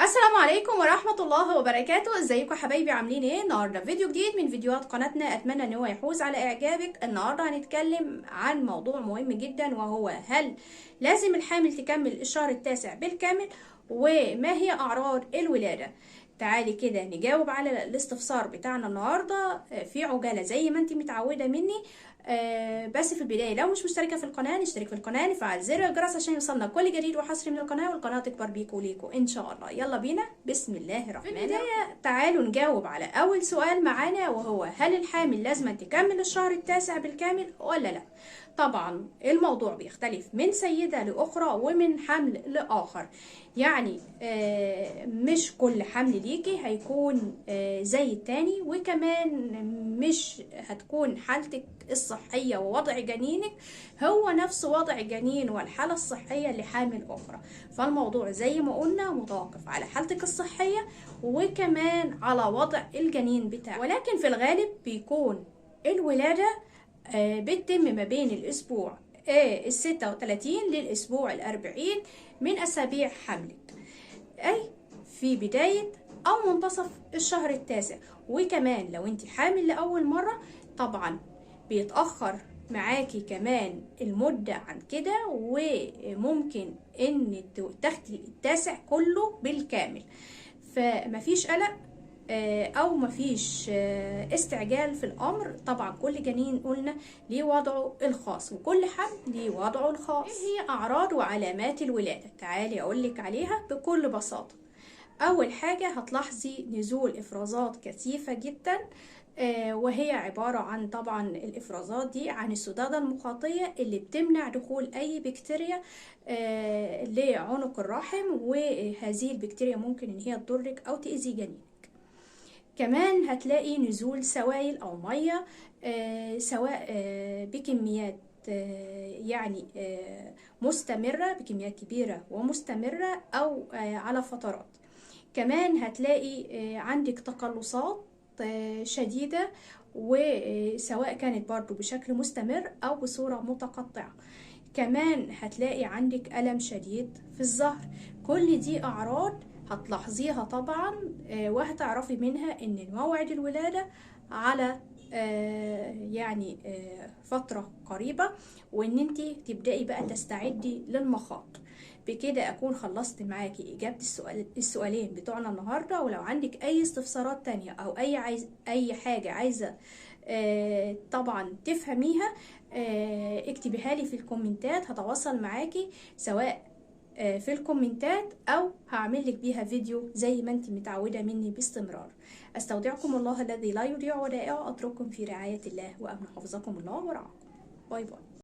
السلام عليكم ورحمة الله وبركاته. ازيكم حبايبي؟ عاملين ايه؟ النهارده فيديو جديد من فيديوهات قناتنا، اتمنى ان هو يحوز على اعجابك. النهارده هنتكلم عن موضوع مهم جدا، وهو هل لازم الحامل تكمل الشهر التاسع بالكامل؟ وما هي اعراض الولادة؟ تعالي كده نجاوب على الاستفسار بتاعنا النهارده في عجالة زي ما انت متعودة مني. بس في البداية لو مش مشتركة في القناة نشترك في القناة، نفعل زر الجرس عشان يوصلنا كل جديد وحصري من القناة، والقناة تكبر بيكو ليكو ان شاء الله. يلا بينا، بسم الله الرحمن الرحيم. في البداية تعالوا نجاوب على اول سؤال معانا، وهو هل الحامل لازم تكمل الشهر التاسع بالكامل ولا لا؟ طبعا الموضوع بيختلف من سيدة لأخرى ومن حمل لآخر. يعني مش كل حمل ليكي هيكون زي التاني، وكمان مش هتكون حالتك الصحية ووضع جنينك هو نفس وضع جنين والحالة الصحية لحامل أخرى. فالموضوع زي ما قلنا متوقف على حالتك الصحية وكمان على وضع الجنين بتاعك. ولكن في الغالب بيكون الولادة بتتم ما بين الأسبوع 36 للأسبوع 40 من أسابيع حملك، أي في بداية أو منتصف الشهر التاسع. وكمان لو انت حامل لأول مرة طبعا بيتأخر معاكي كمان المدة عن كده، وممكن ان تاخدي التاسع كله بالكامل. فمفيش قلق او مفيش استعجال في الامر. طبعا كل جنين قلنا ليه وضعه الخاص، وكل حمل ليه وضعه الخاص. ايه هي اعراض وعلامات الولاده؟ تعالي اقولك عليها بكل بساطه. اول حاجه هتلاحظي نزول افرازات كثيفه جدا، وهي عبارة عن طبعا الإفرازات دي عن السدادة المخاطية اللي بتمنع دخول أي بكتيريا لعنق الرحم، وهذه البكتيريا ممكن إن هي تضرك أو تأذي جنينك. كمان هتلاقي نزول سوائل أو مية، سواء بكميات يعني مستمرة، بكميات كبيرة ومستمرة، أو على فترات. كمان هتلاقي عندك تقلصات شديدة، وسواء كانت برضو بشكل مستمر أو بصورة متقطعة. كمان هتلاقي عندك ألم شديد في الظهر. كل دي أعراض هتلاحظيها طبعا، وهتعرفي منها ان موعد الولادة على يعني فترة قريبة، وان انتي تبدأي بقى تستعدي للمخاض. بكده اكون خلصت معاكي اجابة السؤالين بتوعنا النهاردة. ولو عندك اي استفسارات تانية او اي حاجة عايزة طبعا تفهميها، اكتبيها لي في الكومنتات، هتواصل معاكي سواء في الكومنتات او هعمل لك بيها فيديو زي ما انت متعودة مني باستمرار. استودعكم الله الذي لا يضيع ودائعه، اترككم في رعاية الله وامن حفظكم الله ورعاكم. باي باي.